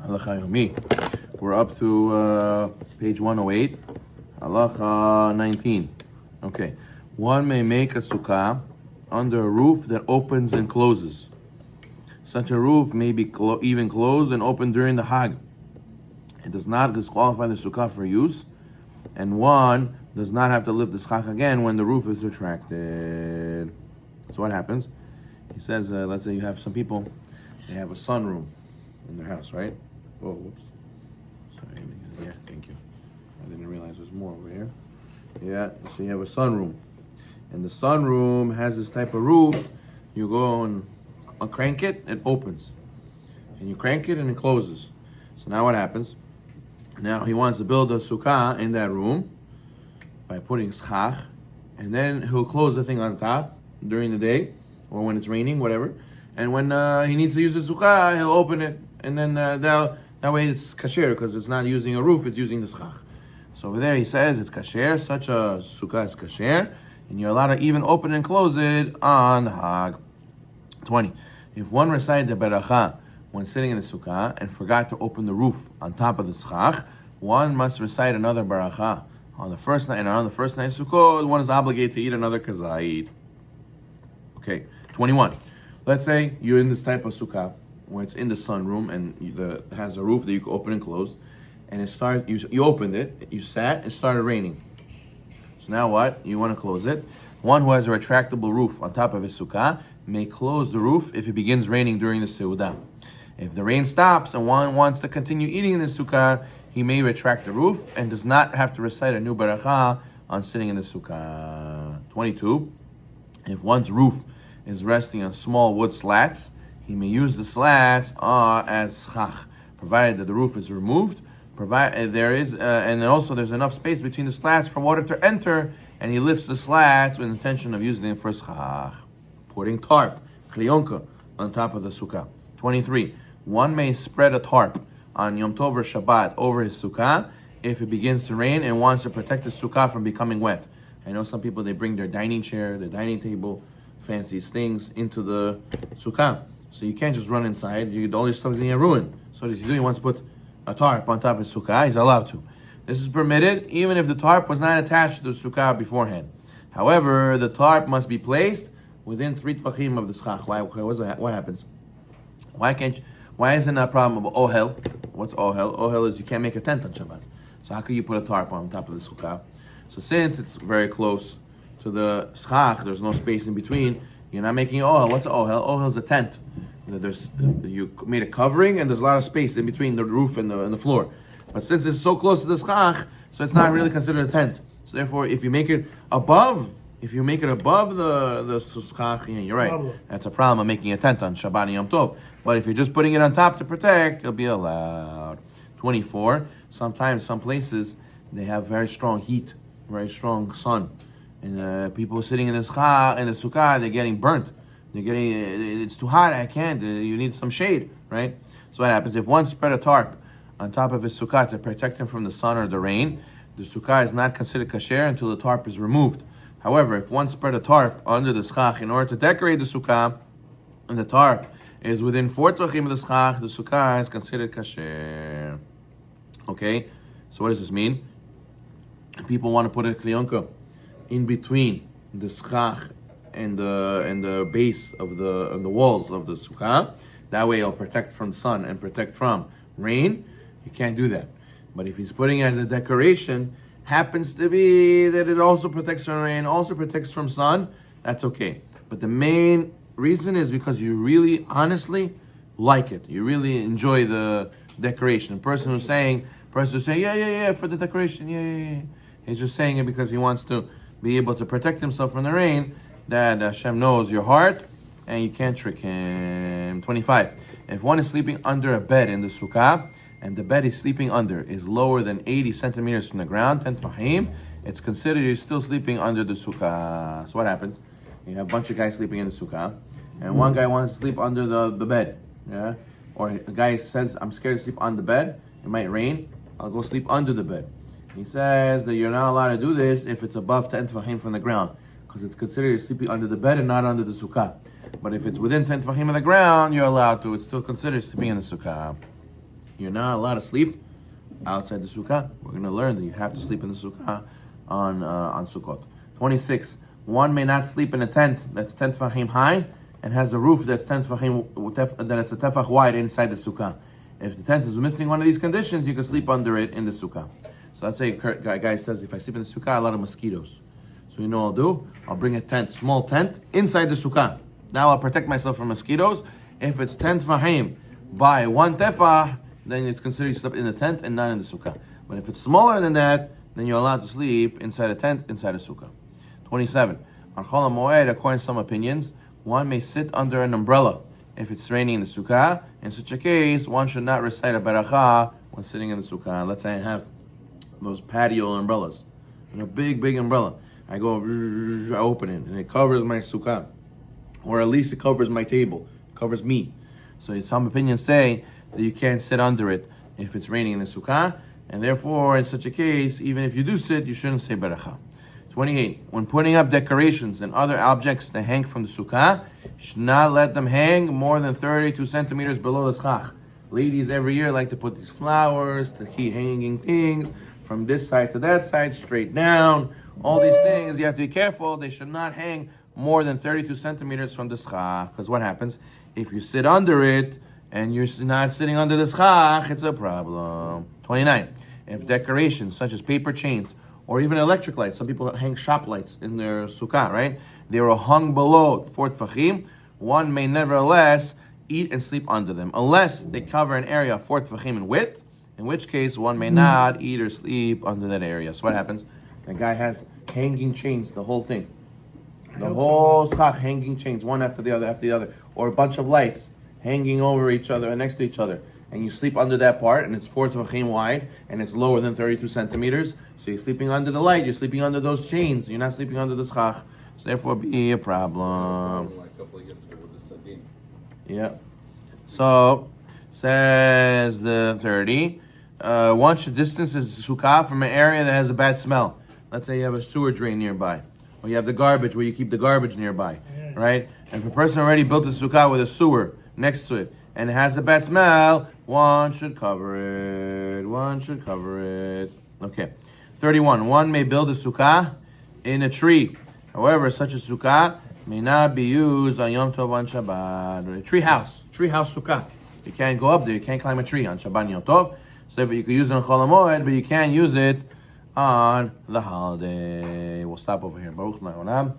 Halacha Yomi. We're up to page 108. Halacha 19. Okay. One may make a sukkah under a roof that opens and closes. Such a roof may be even closed and open during the Hag. It does not disqualify the sukkah for use, and one does not have to lift the schach again when the roof is retracted. So what happens? He says, let's say you have some people, they have a sunroom in their house, right? Oh, whoops. Sorry, yeah, thank you. I didn't realize there's more over here. Yeah, so you have a sunroom. And the sunroom has this type of roof. You go and crank it, it opens. And you crank it and it closes. So now what happens? Now he wants to build a sukkah in that room by putting schach, and then he'll close the thing on top during the day, or when it's raining, whatever. And when he needs to use the sukkah, he'll open it, and then that way it's kasher, because it's not using a roof, it's using the schach. So over there he says it's kasher, such a sukkah is kasher, and you're allowed to even open and close it on the Hag. 20. If one recited the beracha when sitting in the sukkah and forgot to open the roof on top of the schach, one must recite another beracha. On the first night, and on the first night of Sukkot, one is obligated to eat another kazait. Okay, 21. Let's say you're in this type of sukkah where it's in the sunroom and it has a roof that you can open and close, and you opened it, you sat, it started raining. So now what? You want to close it. One who has a retractable roof on top of his sukkah may close the roof if it begins raining during the seudah. If the rain stops and one wants to continue eating in the sukkah, he may retract the roof and does not have to recite a new beracha on sitting in the sukkah. 22. If one's roof is resting on small wood slats, he may use the slats as schach, provided that the roof is removed. And then also there's enough space between the slats for water to enter, and he lifts the slats with the intention of using them for schach. Putting tarp, kliyonka, on top of the sukkah. 23. One may spread a tarp on Yom Tov or Shabbat over his sukkah if it begins to rain and wants to protect the sukkah from becoming wet. I know some people, they bring their dining chair, their dining table, fancy things into the sukkah. So you can't just run inside, the only stuff is going to get ruined. So what does he do? He wants to put a tarp on top of his sukkah, he's allowed to. This is permitted even if the tarp was not attached to the sukkah beforehand. However, the tarp must be placed within 3 tfachim of the schach. What happens? Why isn't that a problem of ohel? What's ohel? Ohel is you can't make a tent on Shabbat. So how can you put a tarp on top of the sukkah? So since it's very close to the schach, there's no space in between, you're not making ohel. What's ohel? Ohel is a tent. You made a covering and there's a lot of space in between the roof and the floor. But since it's so close to the schach, so it's not really considered a tent. So therefore, if you make it above the schach, you're right. That's a problem of making a tent on Shabbat and Yom Tov. But if you're just putting it on top to protect, it'll be allowed. 24. Sometimes some places they have very strong heat, very strong sun, and people sitting in the sukkah, they're getting burnt. It's too hot. I can't. You need some shade, right? So what happens if one spread a tarp on top of his sukkah to protect him from the sun or the rain? The sukkah is not considered kasher until the tarp is removed. However, if one spread a tarp under the schach in order to decorate the sukkah, and the tarp is within 4 tefachim of the schach, the sukkah is considered kasher. Okay, so what does this mean? People want to put a kliyonka in between the schach and the base of the walls of the sukkah. That way, it'll protect from sun and protect from rain. You can't do that. But if he's putting it as a decoration, happens to be that it also protects from rain, also protects from sun, that's okay. But the main reason is because you really, honestly like it. You really enjoy the decoration. The person who's saying, yeah, for the decoration, yeah. He's just saying it because he wants to be able to protect himself from the rain, that Hashem knows your heart, and you can't trick him. 25. If one is sleeping under a bed in the sukkah, and the bed he's sleeping under is lower than 80 centimeters from the ground, 10 tefachim, it's considered you're still sleeping under the sukkah. So what happens? You have a bunch of guys sleeping in the sukkah, and one guy wants to sleep under the bed. Yeah? Or the guy says, I'm scared to sleep on the bed. It might rain. I'll go sleep under the bed. He says that you're not allowed to do this if it's above 10 tefachim from the ground, because it's considered you're sleeping under the bed and not under the sukkah. But if it's within 10 tefachim of the ground, you're allowed to. It's still considered sleeping in the sukkah. you're not allowed to sleep outside the Sukkah. We're going to learn that you have to sleep in the Sukkah on Sukkot. 26. One may not sleep in a tent that's 10 tefachim high and has a roof that's 10 tefachim, that it's a tefach wide inside the Sukkah. If the tent is missing one of these conditions, you can sleep under it in the Sukkah. So let's say a guy says, if I sleep in the Sukkah, a lot of mosquitoes. So you know what I'll do? I'll bring a tent, small tent, inside the Sukkah. Now I'll protect myself from mosquitoes. If it's 10 tefachim by 1 tefach, then it's considered you slept in the tent and not in the Sukkah. But if it's smaller than that, then you're allowed to sleep inside a tent, inside a Sukkah. 27. On Chol HaMoed, according to some opinions, one may sit under an umbrella if it's raining in the Sukkah. In such a case, one should not recite a beracha when sitting in the Sukkah. Let's say I have those patio umbrellas, a big umbrella. I go, I open it, and it covers my Sukkah. Or at least it covers my table, covers me. So some opinions say that you can't sit under it if it's raining in the Sukkah, and therefore, in such a case, even if you do sit, you shouldn't say beracha. 28. When putting up decorations and other objects that hang from the Sukkah, you should not let them hang more than 32 centimeters below the schach. Ladies every year like to put these flowers, to keep hanging things from this side to that side, straight down. All these things, you have to be careful. They should not hang more than 32 centimeters from the schach. Because what happens? If you sit under it, and you're not sitting under the schach, it's a problem. 29. If decorations such as paper chains or even electric lights, some people hang shop lights in their sukkah, right? They were hung below 4 tefachim. One may nevertheless eat and sleep under them, unless they cover an area of 4 tefachim in width, in which case one may not eat or sleep under that area. So what happens? The guy has hanging chains, the whole thing. The whole schach, hanging chains, one after the other, or a bunch of lights hanging over each other and next to each other, and you sleep under that part, and it's 4 tefachim wide, and it's lower than 32 centimeters, so you're sleeping under the light, you're sleeping under those chains, you're not sleeping under the schach, so therefore be a problem. Yeah. So, says the 30, one should distance his sukkah from an area that has a bad smell. Let's say you have a sewer drain nearby, or you have the garbage where you keep the garbage nearby, right? And if a person already built a sukkah with a sewer next to it, and it has a bad smell, one should cover it. One should cover it. Okay. 31. One may build a sukkah in a tree. However, such a sukkah may not be used on Yom Tov on Shabbat. Or a tree house sukkah. You can't go up there. You can't climb a tree on Shabbat and Yom Tov. So if you could use it on Chol HaMoed, but you can't use it on the holiday. We'll stop over here. Baruch Adonai.